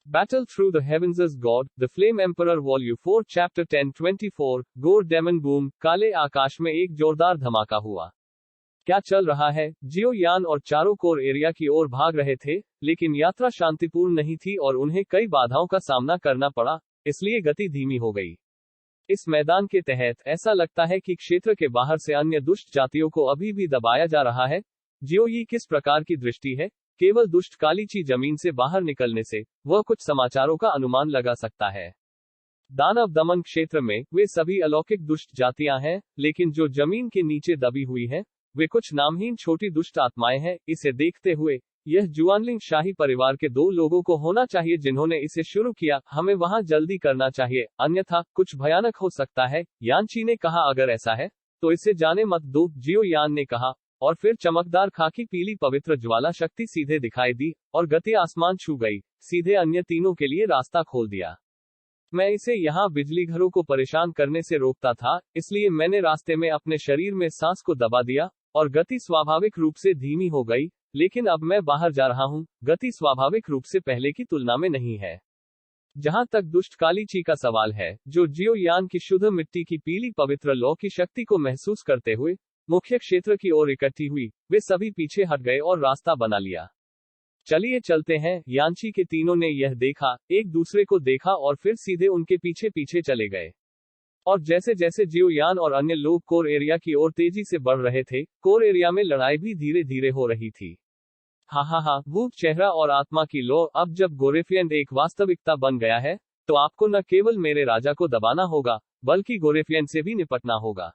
Battle Through the Heavens as God, The Flame Emperor Volume 4 Chapter 10-24, गोर daemon boom, काले आकाश में एक जोरदार धमाका हुआ। क्या चल रहा है? जियो यान और चारों कोर एरिया की ओर भाग रहे थे, लेकिन यात्रा शांतिपूर्ण नहीं थी और उन्हें कई बाधाओं का सामना करना पड़ा, इसलिए गति धीमी हो गई। इस मैदान के तहत ऐसा लगता है कि क्षेत्र के बाहर से अन्य दुष्ट जातियों को अभी भी दबाया जा रहा है। जियो ये किस प्रकार की दृष्टि है? केवल दुष्ट कालीची जमीन से बाहर निकलने से वह कुछ समाचारों का अनुमान लगा सकता है। दानव दमन क्षेत्र में वे सभी अलौकिक दुष्ट जातियां हैं, लेकिन जो जमीन के नीचे दबी हुई हैं, वे कुछ नामहीन छोटी दुष्ट आत्माएं हैं। इसे देखते हुए यह जुआनलिंग शाही परिवार के 2 लोगों को होना चाहिए जिन्होंने इसे शुरू किया। हमें वहां जल्दी करना चाहिए, अन्यथा कुछ भयानक हो सकता है, यानची ने कहा। अगर ऐसा है तो इसे जाने मत दो, जियो यान ने कहा, और फिर चमकदार खाकी पीली पवित्र ज्वाला शक्ति सीधे दिखाई दी और गति आसमान छू गई, सीधे अन्य तीनों के लिए रास्ता खोल दिया। मैं इसे यहाँ बिजली घरों को परेशान करने से रोकता था, इसलिए मैंने रास्ते में अपने शरीर में सांस को दबा दिया और गति स्वाभाविक रूप से धीमी हो गई। लेकिन अब मैं बाहर जा रहा हूँ, गति स्वाभाविक रूप से पहले की तुलना में नहीं है। जहां तक दुष्ट कालीची का सवाल है, जो जियो यान की शुद्ध मिट्टी की पीली पवित्र लौ की शक्ति को महसूस करते हुए मुख्य क्षेत्र की ओर इकट्ठी हुई, वे सभी पीछे हट गए और रास्ता बना लिया। चलिए चलते हैं, यानची के तीनों ने यह देखा, एक दूसरे को देखा और फिर सीधे उनके पीछे पीछे चले गए। और जैसे जैसे जियो यान और अन्य लोग कोर एरिया की ओर तेजी से बढ़ रहे थे, कोर एरिया में लड़ाई भी धीरे धीरे हो रही थी। हा, वो चेहरा और आत्मा की लो। अब जब गोरेफियन एक वास्तविकता बन गया है, तो आपको न केवल मेरे राजा को दबाना होगा, बल्कि गोरेफियन से भी निपटना होगा।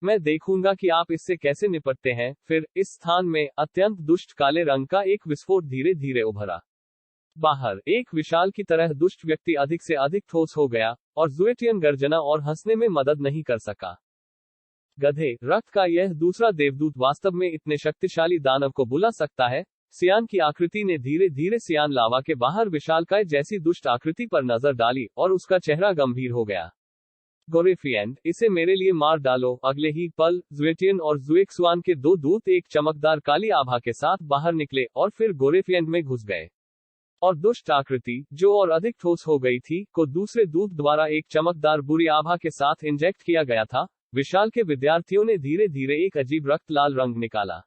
मैं देखूंगा कि आप इससे कैसे निपटते हैं। फिर इस स्थान में अत्यंत दुष्ट काले रंग का एक विस्फोट धीरे धीरे उभरा। बाहर एक विशाल की तरह दुष्ट व्यक्ति अधिक से अधिक ठोस हो गया, और जुएटियन गर्जना और हंसने में मदद नहीं कर सका। गधे, रक्त का यह दूसरा देवदूत वास्तव में इतने शक्तिशाली दानव को बुला सकता है? सियान की आकृति ने धीरे धीरे सियान लावा के बाहर विशालकाय जैसी दुष्ट आकृति पर नजर डाली और उसका चेहरा गंभीर हो गया। गोरेफियन, इसे मेरे लिए मार डालो। अगले ही पल जुएटियन और जुएक्सुआन के 2 दूत एक चमकदार काली आभा के साथ बाहर निकले और फिर गोरेफियन में घुस गए। और दुष्ट आकृति, जो और अधिक ठोस हो गई थी, को दूसरे दूत द्वारा एक चमकदार बुरी आभा के साथ इंजेक्ट किया गया था। विशाल के विद्यार्थियों ने धीरे धीरे एक अजीब रक्त लाल रंग निकाला।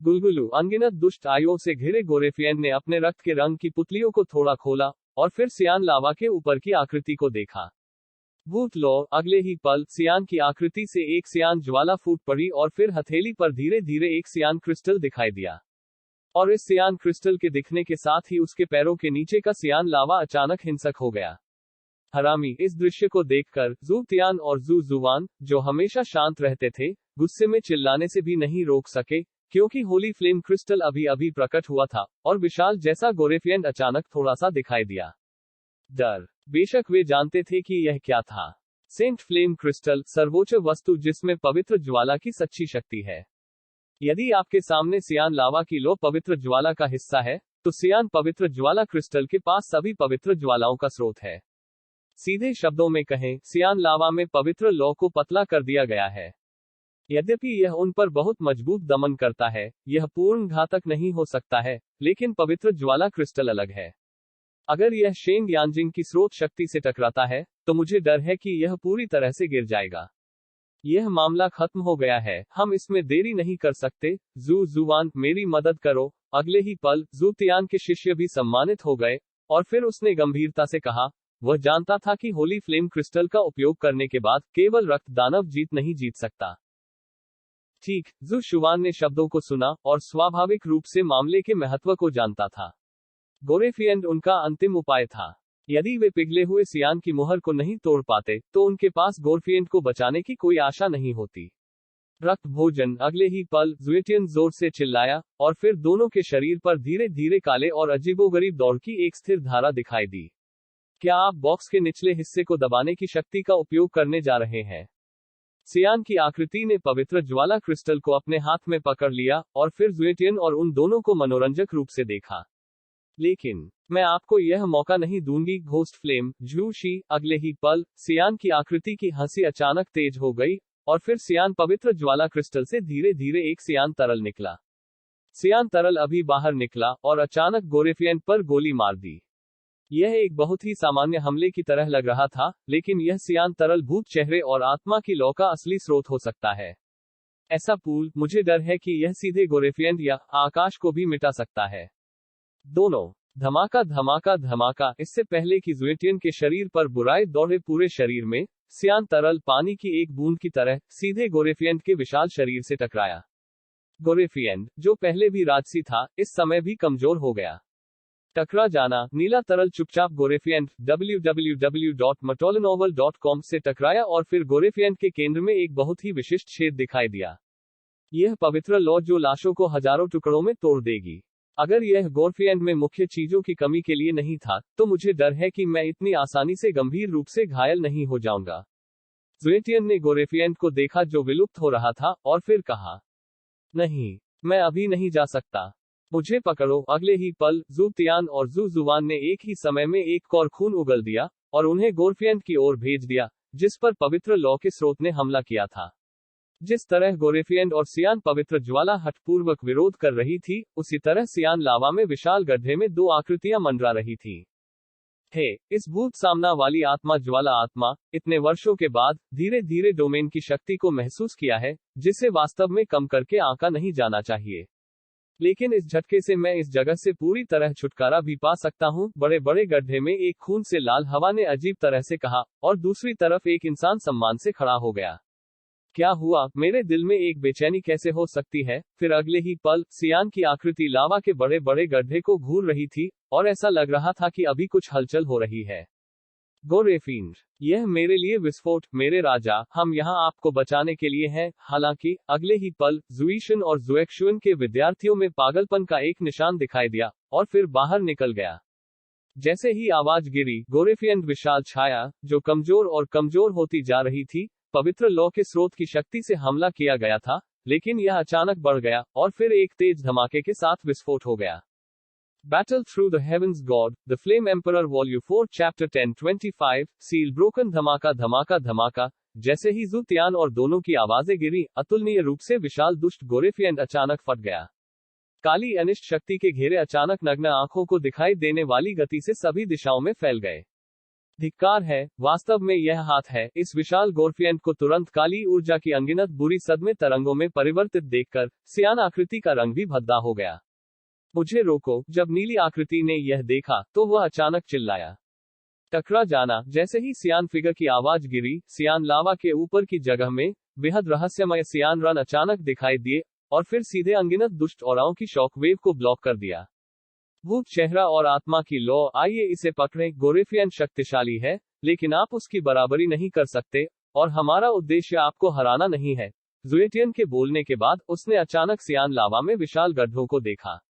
गुलगुलू, अनगिनत दुष्ट आयुओं से घिरे गोरेफियन ने अपने रक्त के रंग की पुतलियों को थोड़ा खोला और फिर सियान लावा के ऊपर की आकृति को देखा। भूत लो, अगले ही पल सियान की आकृति से एक सियान ज्वाला फूट पड़ी और फिर हथेली पर धीरे धीरे एक सियान क्रिस्टल दिखाई दिया। और इस सियान क्रिस्टल के दिखने के साथ ही उसके पैरों के नीचे का सियान लावा अचानक हिंसक हो गया। हरामी, इस दृश्य को देखकर जू तियान और जू जुवान, जो हमेशा शांत रहते थे, गुस्से में चिल्लाने से भी नहीं रोक सके, क्योंकि होली फ्लेम क्रिस्टल अभी अभी प्रकट हुआ था और विशाल जैसा गोरेफियन अचानक थोड़ा सा दिखाई दिया। डर, बेशक वे जानते थे कि यह क्या था। सेंट फ्लेम क्रिस्टल, सर्वोच्च वस्तु जिसमें पवित्र ज्वाला की सच्ची शक्ति है। यदि आपके सामने सियान लावा की लो पवित्र ज्वाला का हिस्सा है, तो सियान पवित्र ज्वाला क्रिस्टल के पास सभी पवित्र ज्वालाओं का स्रोत है। सीधे शब्दों में कहें, सियान लावा में पवित्र लौ को पतला कर दिया गया है। यद्यपि यह उन पर बहुत मजबूत दमन करता है, यह पूर्ण घातक नहीं हो सकता है, लेकिन पवित्र ज्वाला क्रिस्टल अलग है। अगर यह शेंग यांजिंग की स्रोत शक्ति से टकराता है, तो मुझे डर है कि यह पूरी तरह से गिर जाएगा। यह मामला खत्म हो गया है, हम इसमें देरी नहीं कर सकते। जू जुवान, मेरी मदद करो। अगले ही पल जू तियान के शिष्य भी सम्मानित हो गए, और फिर उसने गंभीरता से कहा, वह जानता था कि होली फ्लेम क्रिस्टल का उपयोग करने के बाद केवल रक्त दानव जीत सकता। ठीक, जू शुवान ने शब्दों को सुना और स्वाभाविक रूप से मामले के महत्व को जानता था। गोरेफियन उनका अंतिम उपाय था। यदि वे पिघले हुए सियान की मुहर को नहीं तोड़ पाते, तो उनके पास गोरेफियन को बचाने की कोई आशा नहीं होती। रक्त भोजन, अगले ही पल जुएटियन जोर से चिल्लाया, और फिर दोनों के शरीर पर धीरे धीरे काले और अजीबोगरीब दौड़ की एक स्थिर धारा दिखाई दी। क्या आप बॉक्स के निचले हिस्से को दबाने की शक्ति का उपयोग करने जा रहे हैं? सियान की आकृति ने पवित्र ज्वाला क्रिस्टल को अपने हाथ में पकड़ लिया और फिर जुएटियन और उन दोनों को मनोरंजक रूप से देखा। लेकिन मैं आपको यह मौका नहीं दूंगी, घोस्ट फ्लेम, झूशी। अगले ही पल सियान की आकृति की हंसी अचानक तेज हो गई, और फिर सियान पवित्र ज्वाला क्रिस्टल से धीरे धीरे एक सियान तरल निकला। सियान तरल अभी बाहर निकला और अचानक गोरेफियन पर गोली मार दी। यह एक बहुत ही सामान्य हमले की तरह लग रहा था, लेकिन यह सियान तरल भूत चेहरे और आत्मा की लौ का असली स्रोत हो सकता है। ऐसा पूल, मुझे डर है कि यह सीधे गोरेफिएंट या आकाश को भी मिटा सकता है। दोनों। धमाका धमाका धमाका। इससे पहले कि ज़ुएटियन के शरीर पर बुराई दौड़े, पूरे शरीर में सियान तरल पानी की एक बूंद की तरह सीधे गोरेफिएंट के विशाल शरीर से टकराया। गोरेफिएंट, जो पहले भी राजसी था, इस समय भी कमजोर हो गया। टकरा जाना। नीला तरल चुपचाप गोरेफिएंट www.matolinovel.com से टकराया और फिर गोरेफिएंट के केंद्र में एक बहुत ही विशिष्ट छेद दिखाई दिया। यह पवित्र लौ जो लाशों को हजारों टुकड़ों में तोड़ देगी। अगर यह गोरेफिएंट में मुख्य चीजों की कमी के लिए नहीं था, तो मुझे डर है कि मैं इतनी आसानी से गंभीर रूप से घायल नहीं हो जाऊंगा। ज़ुएटियन ने गोरेफिएंट को देखा जो विलुप्त हो रहा था, और फिर कहा, नहीं, मैं अभी नहीं जा सकता। मुझे पकड़ो। अगले ही पल, ज़ू तियान और ज़ू जुवान ने एक ही समय में एक कौर खून उगल दिया, और उन्हें गोरेफिएंट की ओर भेज दिया, जिस पर पवित्र लौ के स्रोत ने हमला किया था। जिस तरह गोरेफिएंट और सियान पवित्र ज्वाला हठपूर्वक विरोध कर रही थी, उसी तरह सियान लावा में विशाल गड्ढे में दो आकृतियां मंडरा रही थी। हे, इस भूत सामना वाली आत्मा ज्वाला आत्मा, इतने वर्षों के बाद, धीरे धीरे डोमेन की शक्ति को महसूस किया है, जिसे वास्तव में कम करके आंका नहीं जाना चाहिए। लेकिन इस झटके से मैं इस जगह से पूरी तरह छुटकारा भी पा सकता हूँ। बड़े बड़े गड्ढे में एक खून से लाल हवा ने अजीब तरह से कहा, और दूसरी तरफ एक इंसान सम्मान से खड़ा हो गया। क्या हुआ? मेरे दिल में एक बेचैनी कैसे हो सकती है? फिर अगले ही पल, सियान की आकृति लावा के बड़े बड़े गड्ढे को घूर रही थी, और ऐसा लग रहा था कि अभी कुछ हलचल हो रही है। गोरेफिएंट, यह मेरे लिए विस्फोट, मेरे राजा, हम यहाँ आपको बचाने के लिए हैं। हालांकि, अगले ही पल, ज़ुईशन और ज़ुएक्शुएन के विद्यार्थियों में पागलपन का एक निशान दिखाई दिया, और फिर बाहर निकल गया। जैसे ही आवाज गिरी, गोरेफिएंट विशाल छाया, जो कमजोर और कमजोर होती जा रही थी, पवित्र लौ के स्रोत की शक्ति से हमला किया गया था, लेकिन यह अचानक बढ़ गया, और फिर एक तेज धमाके के साथ विस्फोट हो गया। Battle Through the Heavens God, The Flame Emperor Volume 4 Chapter 10-25, Seal Broken। धमाका धमाका धमाका। जैसे ही ज़ू तियान और दोनों की आवाजें गिरी, अतुलनीय रूप से विशाल दुष्ट गोरेफिएंट अचानक फट गया। काली अनिष्ट शक्ति के घेरे अचानक नग्न आंखों को दिखाई देने वाली गति से सभी दिशाओं में फैल गए। धिक्कार है, वास्तव में यह हाथ है। इस विशाल गोरेफिएंट को तुरंत काली ऊर्जा की अनगिनत बुरी सदमे तरंगों में परिवर्तित देखकर, सियान आकृति का रंग भी भद्दा हो गया। मुझे रोको। जब नीली आकृति ने यह देखा, तो वह अचानक चिल्लाया। टकरा जाना। जैसे ही सियान फिगर की आवाज गिरी, सियान लावा के ऊपर की जगह में बेहद रहस्यमय सियान रन अचानक दिखाई दिए, और फिर सीधे अनगिनत दुष्ट औराओं की शॉक वेव को ब्लॉक कर दिया। भूत चेहरा और आत्मा की लौ। आइए इसे पकड़ें। गोरेफिएंट शक्तिशाली है, लेकिन आप उसकी बराबरी नहीं कर सकते, और हमारा उद्देश्य आपको हराना नहीं है। ज़ुएटियन के बोलने के बाद, उसने अचानक सियान लावा में विशाल गड्ढों को देखा।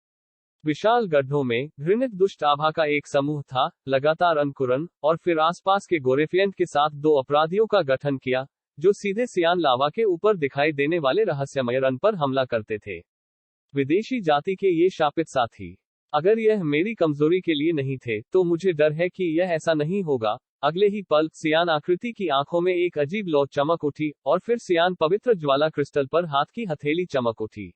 विशाल गड्ढों में घृणित दुष्ट आभा का एक समूह था, लगातार अंकुरन, और फिर आसपास के गोरेफिएंट के साथ दो अपराधियों का गठन किया, जो सीधे सियान लावा के ऊपर दिखाई देने वाले रहस्यमय रन पर हमला करते थे। विदेशी जाति के ये शापित साथी, अगर यह मेरी कमजोरी के लिए नहीं थे, तो मुझे डर है कि यह ऐसा नहीं होगा। अगले ही पल, सियान आकृति की आंखों में एक अजीब लौ चमक उठी, और फिर सियान पवित्र ज्वाला क्रिस्टल पर हाथ की हथेली चमक उठी।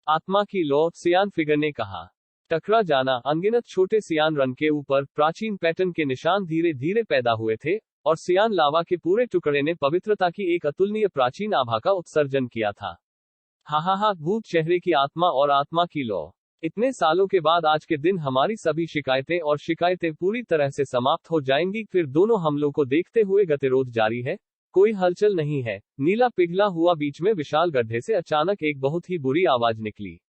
आत्मा की लौ, सियान फिगर ने कहा। टकरा जाना। अनगिनत छोटे सियान रन के ऊपर प्राचीन पैटर्न के निशान धीरे धीरे पैदा हुए थे, और सियान लावा के पूरे टुकड़े ने पवित्रता की एक अतुलनीय प्राचीन आभा का उत्सर्जन किया था। हा, भूत चेहरे की आत्मा और आत्मा की लौ। इतने सालों के बाद आज के दिन हमारी सभी शिकायतें पूरी तरह से समाप्त हो जाएंगी। फिर दोनों हमलों को देखते हुए गतिरोध जारी है। कोई हलचल नहीं है। नीला पिघला हुआ बीच में विशाल गड्ढे से अचानक एक बहुत ही बुरी आवाज निकली।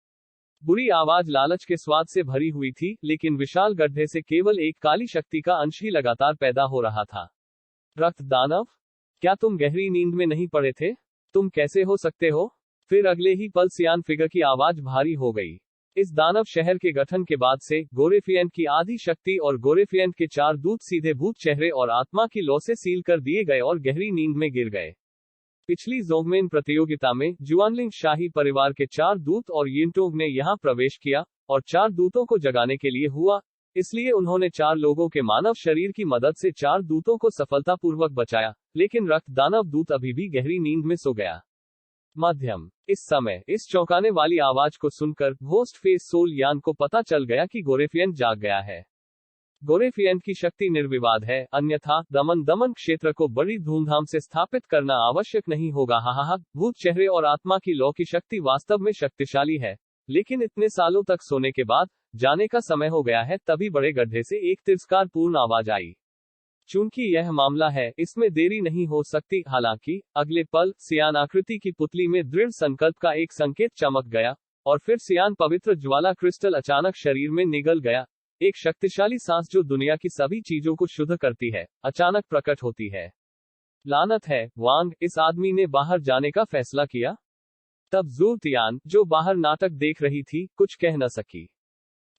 बुरी आवाज लालच के स्वाद से भरी हुई थी, लेकिन विशाल गड्ढे से केवल एक काली शक्ति का अंश ही लगातार पैदा हो रहा था। रक्त दानव, क्या तुम गहरी नींद में नहीं पड़े थे? तुम कैसे हो सकते हो? फिर अगले ही पल सियान फिगर की आवाज भारी हो गई। इस दानव शहर के गठन के बाद से, गोरेफिएंट की आधी शक्ति और गोरेफिएंट के 4 दूत सीधे भूत चेहरे और आत्मा की लौ से सील कर दिए गए और गहरी नींद में गिर गए। पिछली जोंगमेन प्रतियोगिता में, जुआनलिंग शाही परिवार के 4 दूत और यिनटोंग ने यहां प्रवेश किया, और 4 दूतों को जगाने के लिए हुआ, इसलिए उन्होंने 4 लोगों के मानव शरीर की मदद से 4 दूतों को सफलतापूर्वक बचाया, लेकिन रक्त दानव दूत अभी भी गहरी नींद में सो गया। मध्यम। इस समय, इस चौंकाने वाली आवाज को सुनकर, घोस्ट फेस सोल यान को पता चल गया कि गोरेफिएंट जाग गया है। गोरेफिएंट की शक्ति निर्विवाद है, अन्यथा दमन क्षेत्र को बड़ी धूमधाम से स्थापित करना आवश्यक नहीं होगा। हा, भूत चेहरे और आत्मा की लौ की शक्ति वास्तव में शक्तिशाली है, लेकिन इतने सालों तक सोने के बाद जाने का समय हो गया है। तभी बड़े गड्ढे से एक तिरस्कारपूर्ण आवाज आई। चूंकि यह मामला है, इसमें देरी नहीं हो सकती। हालांकि अगले पल सियान आकृति की पुतली में दृढ़ संकल्प का एक संकेत चमक गया, और फिर सियान पवित्र ज्वाला क्रिस्टल अचानक शरीर में निगल गया। एक शक्तिशाली सांस जो दुनिया की सभी चीजों को शुद्ध करती है, अचानक प्रकट होती है। लानत है, वांग, इस आदमी ने बाहर जाने का फैसला किया। तब जू तियान, जो बाहर नाटक देख रही थी, कुछ कह न सकी।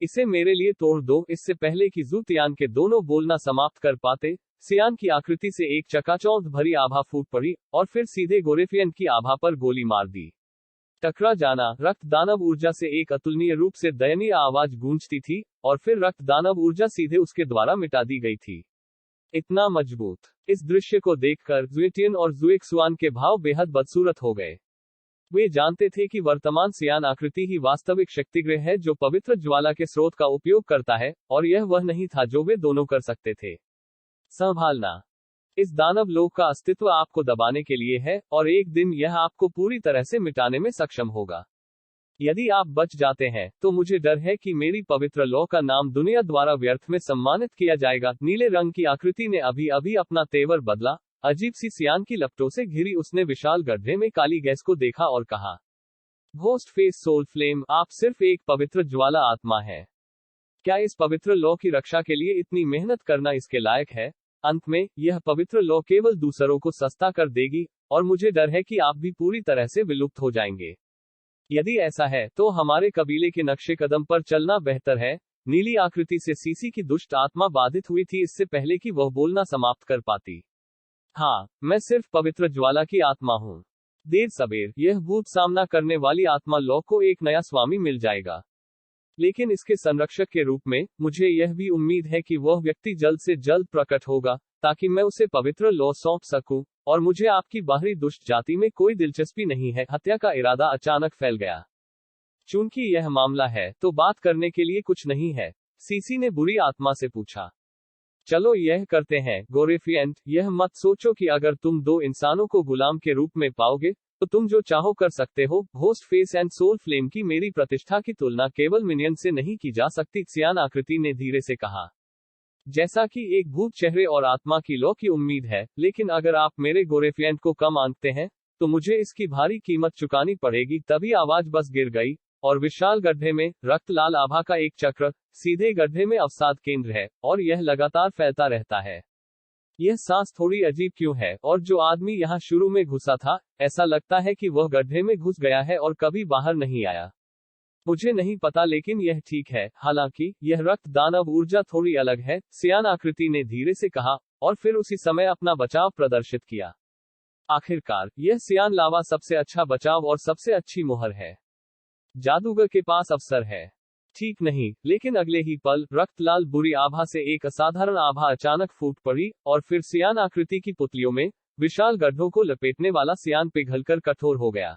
इसे मेरे लिए तोड़ दो। इससे पहले कि जू तियान के दोनों बोलना समाप्त कर पाते, सियान की आकृति से एक चकाचौंध भरी आभा फूट पड़ी, और फिर सीधे गोरेफिएंट की आभा पर गोली मार दी। टकरा जाना। रक्त दानव ऊर्जा से एक अतुलनीय रूप से दयनीय आवाज गूंजती थी, और फिर रक्त दानव ऊर्जा सीधे उसके द्वारा मिटा दी गई थी। इतना मजबूत। इस दृश्य को देखकर ज़ुएटियन और ज़ुएक्सुआन के भाव बेहद बदसूरत हो गए। वे जानते थे कि वर्तमान सियान आकृति ही वास्तविक शक्तिगृह है जो पवित्र ज्वाला के स्रोत का उपयोग करता है, और यह वह नहीं था जो वे दोनों कर सकते थे। संभालना। इस दानव लोक का अस्तित्व आपको दबाने के लिए है, और एक दिन यह आपको पूरी तरह से मिटाने में सक्षम होगा। यदि आप बच जाते हैं, तो मुझे डर है कि मेरी पवित्र लौ का नाम दुनिया द्वारा व्यर्थ में सम्मानित किया जाएगा। नीले रंग की आकृति ने अभी अभी अपना तेवर बदला। अजीब सी सियान की लपटों से घिरी उसने विशाल गड्ढे में काली गैस को देखा और कहा, घोस्ट फेस सोल फ्लेम, आप सिर्फ एक पवित्र ज्वाला आत्मा है। क्या इस पवित्र लौ की रक्षा के लिए इतनी मेहनत करना इसके लायक है? अंत में, यह पवित्र लौ केवल दूसरों को सस्ता कर देगी, और मुझे डर है कि आप भी पूरी तरह से विलुप्त हो जाएंगे। यदि ऐसा है, तो हमारे कबीले के नक्शे कदम पर चलना बेहतर है। नीली आकृति से सीसी की दुष्ट आत्मा बाधित हुई थी इससे पहले कि वह बोलना समाप्त कर पाती। हाँ, मैं सिर्फ पवित्र ज्वाला की आत्मा हूँ। देर सबेर, यह भूत सामना करने वाली आत्मा लौ को एक नया स्वामी मिल जाएगा। लेकिन इसके संरक्षक के रूप में, मुझे यह भी उम्मीद है कि वह व्यक्ति जल्द से जल्द प्रकट होगा, ताकि मैं उसे पवित्र लौ सौंप सकूं, और मुझे आपकी बाहरी दुष्ट जाति में कोई दिलचस्पी नहीं है। हत्या का इरादा अचानक फैल गया। चूंकि यह मामला है, तो बात करने के लिए कुछ नहीं है, सीसी ने बुरी आत्मा से पूछा। चलो यह करते हैं, गोरेफिएंट, यह मत सोचो कि अगर तुम दो इंसानों को गुलाम के रूप में पाओगे, तो तुम जो चाहो कर सकते हो। Ghost face and soul flame की मेरी प्रतिष्ठा की तुलना केवल मिनियन से नहीं की जा सकती, सियान आकृति ने धीरे से कहा। जैसा कि एक भूत चेहरे और आत्मा की लौ की उम्मीद है, लेकिन अगर आप मेरे गोरेफिएंट को कम आंकते हैं, तो मुझे इसकी भारी कीमत चुकानी पड़ेगी। तभी आवाज बस गिर गई, और विशाल गड्ढे में रक्त लाल आभा का एक चक्र सीधे गड्ढे में अवसाद केंद्र है, और यह लगातार फैलता रहता है। यह सांस थोड़ी अजीब क्यों है? और जो आदमी यहाँ शुरू में घुसा था, ऐसा लगता है कि वह गड्ढे में घुस गया है और कभी बाहर नहीं आया। मुझे नहीं पता, लेकिन यह ठीक है। हालांकि यह रक्त दानव ऊर्जा थोड़ी अलग है, सियान आकृति ने धीरे से कहा, और फिर उसी समय अपना बचाव प्रदर्शित किया। आखिरकार, यह सियान लावा सबसे अच्छा बचाव और सबसे अच्छी मुहर है। जादूगर के पास अवसर है। ठीक नहीं, लेकिन अगले ही पल रक्त लाल बुरी आभा से एक असाधारण आभा अचानक फूट पड़ी, और फिर सियान आकृति की पुतलियों में विशाल गड्ढों को लपेटने वाला सियान पिघलकर कठोर हो गया।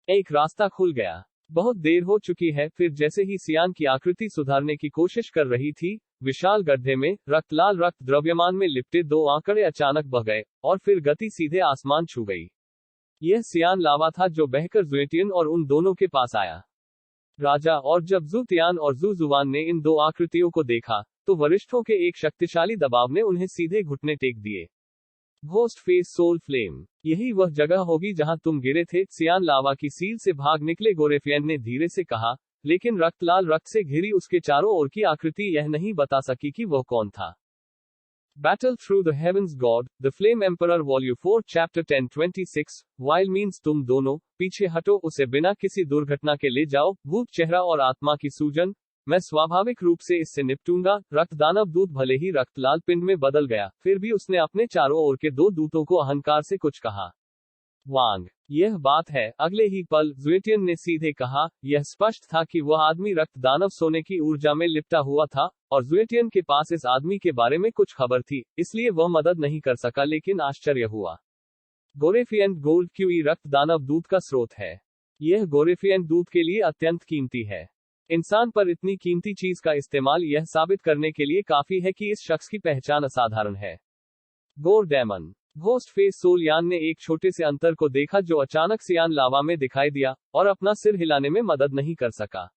एक रास्ता खुल गया। बहुत देर हो चुकी है। फिर जैसे ही सियान की आकृति सुधारने की कोशिश कर रही थी, विशाल गड्ढे में रक्त लाल रक्त द्रव्यमान में लिपटे दो आंकड़े अचानक बह गए, और फिर गति सीधे आसमान छू गई। यह सियान लावा था जो बहकर ज़ुएटियन और उन दोनों के पास आया। राजा, और जब जू तियान और जू जुवान ने इन दो आकृतियों को देखा, तो वरिष्ठों के एक शक्तिशाली दबाव ने उन्हें सीधे घुटने टेक दिए। घोस्ट फेस सोल फ्लेम, यही वह जगह होगी जहां तुम गिरे थे, सियान लावा की सील से भाग निकले गोरेफिएंट ने धीरे से कहा, लेकिन रक्त लाल रक्त से घिरी उसके चारों ओर की आकृति यह नहीं बता सकी कि वह कौन था। Battle Through the Heavens God, The Flame Emperor Volume 4 Chapter 10-26, While means तुम दोनों, पीछे हटो, उसे बिना किसी दुर्घटना के ले जाओ। भूत चेहरा और आत्मा की सूजन, मैं स्वाभाविक रूप से इससे निपटूंगा। रक्त दानव दूत भले ही रक्त लाल पिंड में बदल गया, फिर भी उसने अपने चारों ओर के दो दूतों को अहंकार से कुछ कहा। वांग, यह बात है। अगले ही पल ज़ुएटियन ने सीधे कहा, यह स्पष्ट था कि वह आदमी रक्त दानव सोने की ऊर्जा में लिपटा हुआ था, और ज़ुएटियन के पास इस आदमी के बारे में कुछ खबर थी, इसलिए वह मदद नहीं कर सका। लेकिन आश्चर्य हुआ। गोरेफिएंट गोल्ड क्यूई रक्त दानव दूत का स्रोत है। यह गोरेफिएंट दूत के लिए अत्यंत कीमती है। इंसान पर इतनी कीमती चीज का इस्तेमाल यह साबित करने के लिए काफी है कि इस शख्स की पहचान असाधारण है। गोर डेमन। घोस्ट फेस सोल यान ने एक छोटे से अंतर को देखा जो अचानक सियान लावा में दिखाई दिया और अपना सिर हिलाने में मदद नहीं कर सका।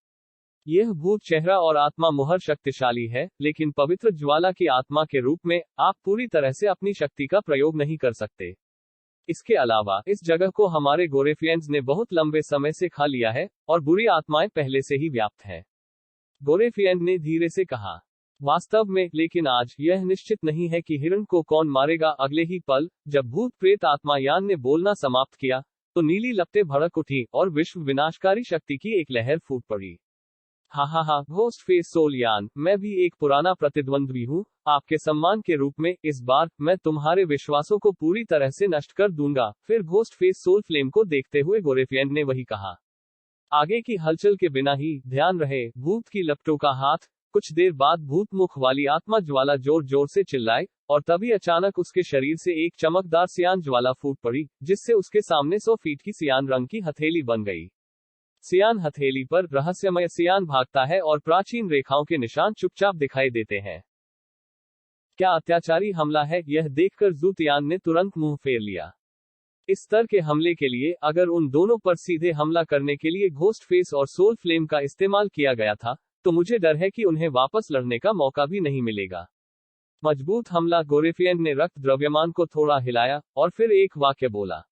यह भूत चेहरा और आत्मा मुहर शक्तिशाली है, लेकिन पवित्र ज्वाला की आत्मा के रूप में आप पूरी तरह से अपनी शक्ति का प्रयोग नहीं कर सकते। इसके अलावा इस जगह को हमारे गोरेफियंस ने बहुत लंबे समय से खा लिया है और बुरी आत्माएं पहले से ही व्याप्त हैं। गोरेफियन ने धीरे से कहा। वास्तव में, लेकिन आज यह निश्चित नहीं है कि हिरण को कौन मारेगा। अगले ही पल, जब भूत प्रेत आत्मा यान ने बोलना समाप्त किया, तो नीली लपटें भड़क उठी और विश्व विनाशकारी शक्ति की एक लहर फूट पड़ी। हा, घोस्ट फेस सोल यान, मैं भी एक पुराना प्रतिद्वंद्वी हूँ। आपके सम्मान के रूप में इस बार मैं तुम्हारे विश्वासों को पूरी तरह से नष्ट कर दूंगा। फिर घोस्ट फेस सोल फ्लेम को देखते हुए गोरेफियन ने वही कहा। आगे की हलचल के बिना ही ध्यान रहे भूत की लपटों का हाथ। कुछ देर बाद भूत मुख वाली आत्मा ज्वाला जोर जोर से चिल्लाए और तभी अचानक उसके शरीर से एक चमकदार सियान ज्वाला फूट पड़ी, जिससे उसके सामने 100 फीट की सियान रंग की हथेली बन गई। सियान हथेली पर रहस्यमय सियान भागता है और प्राचीन रेखाओं के निशान चुपचाप दिखाई देते हैं। क्या अत्याचारी हमला है, यह देखकर जूतियान ने तुरंत मुंह फेर लिया। इस स्तर के हमले के लिए अगर उन दोनों पर सीधे हमला करने के लिए घोस्ट फेस और सोल फ्लेम का इस्तेमाल किया गया था, तो मुझे डर है कि उन्हें वापस लड़ने का मौका भी नहीं मिलेगा। मजबूत हमला। गोरेफियन ने रक्त द्रव्यमान को थोड़ा हिलाया और फिर एक वाक्य बोला।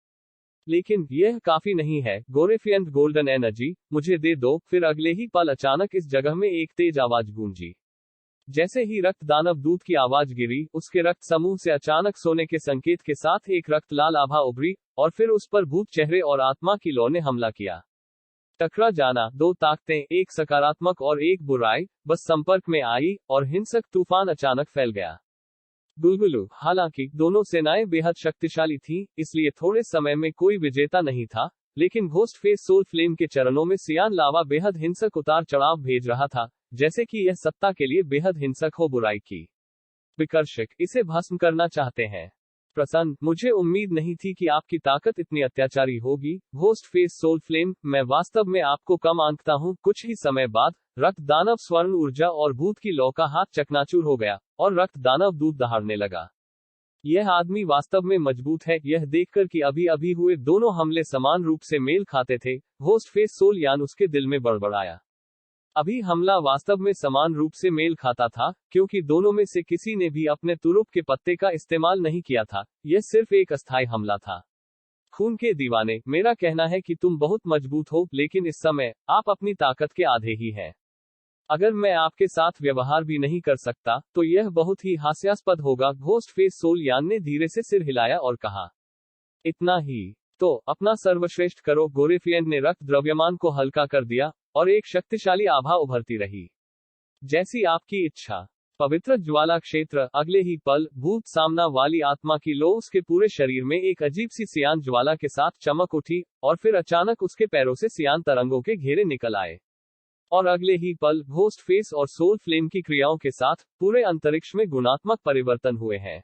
लेकिन यह काफी नहीं है गोरेफियन, गोल्डन एनर्जी मुझे दे दो। फिर अगले ही पल अचानक इस जगह में एक तेज आवाज गूंजी। जैसे ही रक्त दानव दूत की आवाज गिरी, उसके रक्त समूह से अचानक सोने के संकेत के साथ एक रक्त लाल आभा उभरी और फिर उस पर भूत चेहरे और आत्मा की लौ ने हमला किया। टकरा जाना। दो ताकतें, एक सकारात्मक और एक बुराई, बस संपर्क में आई और हिंसक तूफान अचानक फैल गया। गुलगुलू। हालांकि दोनों सेनाएं बेहद शक्तिशाली थीं, इसलिए थोड़े समय में कोई विजेता नहीं था, लेकिन घोस्ट फेस सोल फ्लेम के चरणों में सियान लावा बेहद हिंसक उतार चढ़ाव भेज रहा था, जैसे कि यह सत्ता के लिए बेहद हिंसक हो। बुराई की विकर्षक इसे भस्म करना चाहते हैं। प्रसन्न, मुझे उम्मीद नहीं थी कि आपकी ताकत इतनी अत्याचारी होगी। घोस्ट फेस सोल फ्लेम, मैं वास्तव में आपको कम आंकता हूँ। कुछ ही समय बाद रक्त दानव स्वर्ण ऊर्जा और भूत की लौ का हाथ चकनाचूर हो गया और रक्त दानव दूध दहाड़ने लगा। यह आदमी वास्तव में मजबूत है। यह देखकर कि अभी अभी हुए दोनों हमले समान रूप से मेल खाते थे, घोस्ट फेस सोल यान उसके दिल में बड़बड़ाया। अभी हमला वास्तव में समान रूप से मेल खाता था, क्योंकि दोनों में से किसी ने भी अपने तुरुप के पत्ते का इस्तेमाल नहीं किया था। यह सिर्फ एक अस्थायी हमला था। खून के दीवाने, मेरा कहना है कि तुम बहुत मजबूत हो, लेकिन इस समय आप अपनी ताकत के आधे ही हैं। अगर मैं आपके साथ व्यवहार भी नहीं कर सकता, तो यह बहुत ही हास्यास्पद होगा। घोस्ट फेस सोल यान ने धीरे से सिर हिलाया और कहा, इतना ही तो अपना सर्वश्रेष्ठ करो। गोरेफियन ने रक्त द्रव्यमान को हल्का कर दिया और एक शक्तिशाली आभा उभरती रही। जैसी आपकी इच्छा। पवित्र ज्वाला क्षेत्र। अगले ही पल भूत सामना वाली आत्मा की लो उसके पूरे शरीर में एक अजीब सी सियान ज्वाला के साथ चमक उठी और फिर अचानक उसके पैरों से सियान तरंगों के घेरे निकल आए। और अगले ही पल घोस्ट फेस और सोल फ्लेम की क्रियाओं के साथ पूरे अंतरिक्ष में गुणात्मक परिवर्तन हुए हैं।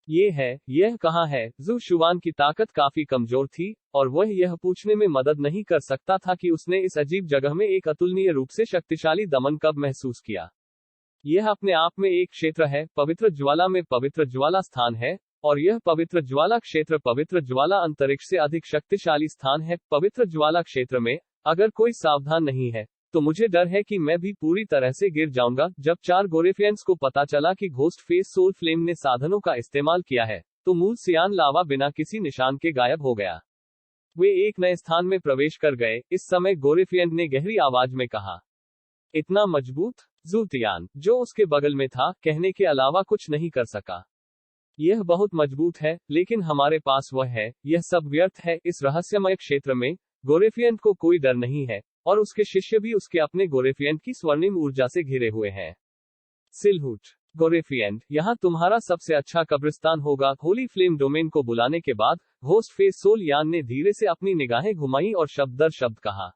यह कहाँ है? जू शुवान की ताकत काफी कमजोर थी और वह यह पूछने में मदद नहीं कर सकता था कि उसने इस अजीब जगह में एक अतुलनीय रूप से शक्तिशाली दमन कब महसूस किया। यह अपने आप में एक क्षेत्र है। पवित्र ज्वाला में पवित्र ज्वाला स्थान है और यह पवित्र ज्वाला क्षेत्र पवित्र ज्वाला अंतरिक्ष से अधिक शक्तिशाली स्थान है। पवित्र ज्वाला क्षेत्र में अगर कोई सावधान नहीं है, तो मुझे डर है कि मैं भी पूरी तरह से गिर जाऊंगा। जब 4 गोरेफियंस को पता चला कि घोस्ट फेस सोल फ्लेम ने साधनों का इस्तेमाल किया है, तो मूल सियान लावा बिना किसी निशान के गायब हो गया। वे एक नए स्थान में प्रवेश कर गए। इस समय गोरेफियन ने गहरी आवाज में कहा, इतना मजबूत? जूतियान, जो उसके बगल में था, कहने के अलावा कुछ नहीं कर सका। यह बहुत मजबूत है, लेकिन हमारे पास वह है। यह सब व्यर्थ है। इस रहस्यमय क्षेत्र में गोरेफियन को कोई डर नहीं है और उसके शिष्य भी उसके अपने गोरेफियन की स्वर्णिम ऊर्जा से घिरे हुए हैं। सिलहुट। गोरेफियन, यहाँ तुम्हारा सबसे अच्छा कब्रिस्तान होगा। होली फ्लेम डोमेन को बुलाने के बाद घोस्ट फेस सोल यान ने धीरे से अपनी निगाहें घुमाई और शब्द दर शब्द कहा,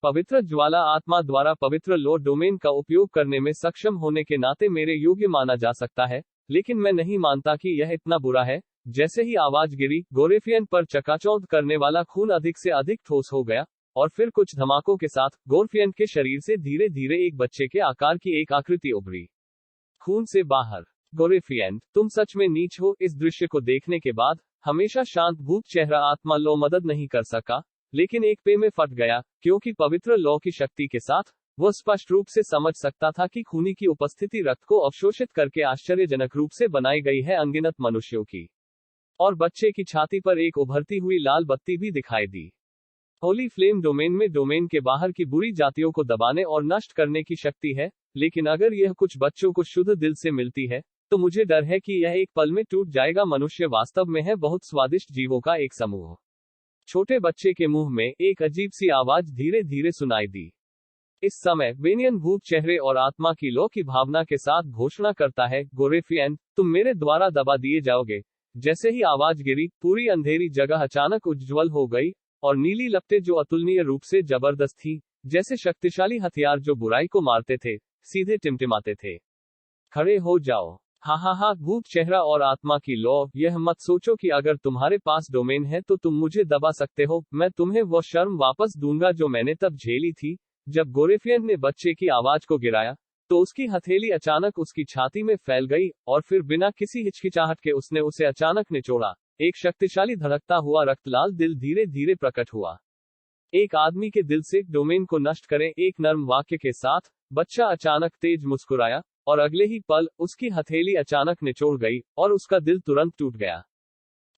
पवित्र ज्वाला आत्मा द्वारा पवित्र लॉ डोमेन का उपयोग करने में सक्षम होने के नाते मेरे योग्य माना जा सकता है, लेकिन मैं नहीं मानता कि यह इतना बुरा है। जैसे ही आवाज गिरी, गोरेफियन पर चकाचौंध करने वाला खून अधिक से अधिक ठोस हो गया और फिर कुछ धमाकों के साथ गोरफिएंट के शरीर से धीरे धीरे एक बच्चे के आकार की एक आकृति उभरी, खून से बाहर। गोरेफिएंट, तुम सच में नीच हो। इस दृश्य को देखने के बाद हमेशा शांत भूत चेहरा आत्मा लो मदद नहीं कर सका, लेकिन एक पे में फट गया, क्योंकि पवित्र लौ की शक्ति के साथ वह स्पष्ट रूप से समझ सकता था कि खूनी की उपस्थिति रक्त को अवशोषित करके आश्चर्यजनक रूप से बनाई गई है अनगिनत मनुष्यों की। और बच्चे की छाती पर एक उभरती हुई लाल बत्ती भी दिखाई दी। होली फ्लेम डोमेन में डोमेन के बाहर की बुरी जातियों को दबाने और नष्ट करने की शक्ति है, लेकिन अगर यह कुछ बच्चों को शुद्ध दिल से मिलती है, तो मुझे डर है कि यह एक पल में टूट जाएगा। मनुष्य वास्तव में है बहुत स्वादिष्ट जीवों का एक समूह। छोटे बच्चे के मुंह में एक अजीब सी आवाज धीरे धीरे सुनाई दी। इस समय बेनियन भूत चेहरे और आत्मा की लौ की भावना के साथ घोषणा करता है, गोरेफिएंट, तुम मेरे द्वारा दबा दिए जाओगे। जैसे ही आवाज गिरी, पूरी अंधेरी जगह अचानक उज्ज्वल हो गई, और नीली लपटें जो अतुलनीय रूप से जबरदस्त थी, जैसे शक्तिशाली हथियार जो बुराई को मारते थे, सीधे टिमटिमाते थे। खड़े हो जाओ। हा, भूत चेहरा और आत्मा की लौ, यह मत सोचो कि अगर तुम्हारे पास डोमेन है तो तुम मुझे दबा सकते हो। मैं तुम्हें वो शर्म वापस दूंगा जो मैंने तब झेली थी, जब गोरेफिएंट ने बच्चे की आवाज को गिराया, तो उसकी हथेली अचानक उसकी छाती में फैल गई, और फिर बिना किसी हिचकिचाहट के उसने उसे अचानक निचोड़ा। एक शक्तिशाली धड़कता हुआ रक्तलाल दिल धीरे धीरे प्रकट हुआ। एक आदमी के दिल से डोमेन को नष्ट करें। एक नर्म वाक्य के साथ बच्चा अचानक तेज मुस्कुराया, और अगले ही पल उसकी हथेली अचानक निचोड़ गई, और उसका दिल तुरंत टूट गया।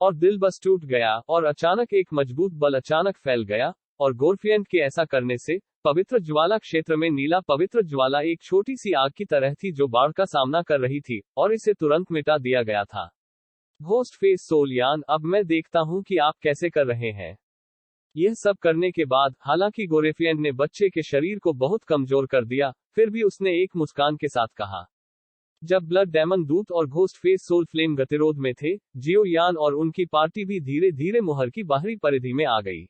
और दिल बस टूट गया, और अचानक एक मजबूत बल अचानक फैल गया, और गोरफिएंट के ऐसा करने से पवित्र ज्वाला क्षेत्र में नीला पवित्र ज्वाला एक छोटी सी आग की तरह थी जो बाढ़ का सामना कर रही थी, और इसे तुरंत मिटा दिया गया था। घोस्ट फेस सोल यान, अब मैं देखता हूं कि आप कैसे कर रहे हैं। यह सब करने के बाद, हालांकि गोरेफिएंट ने बच्चे के शरीर को बहुत कमजोर कर दिया, फिर भी उसने एक मुस्कान के साथ कहा। जब ब्लड डेमन दूत और घोस्ट फेस सोल फ्लेम गतिरोध में थे, जियो यान और उनकी पार्टी भी धीरे धीरे मुहर की बाहरी परिधि में आ गई।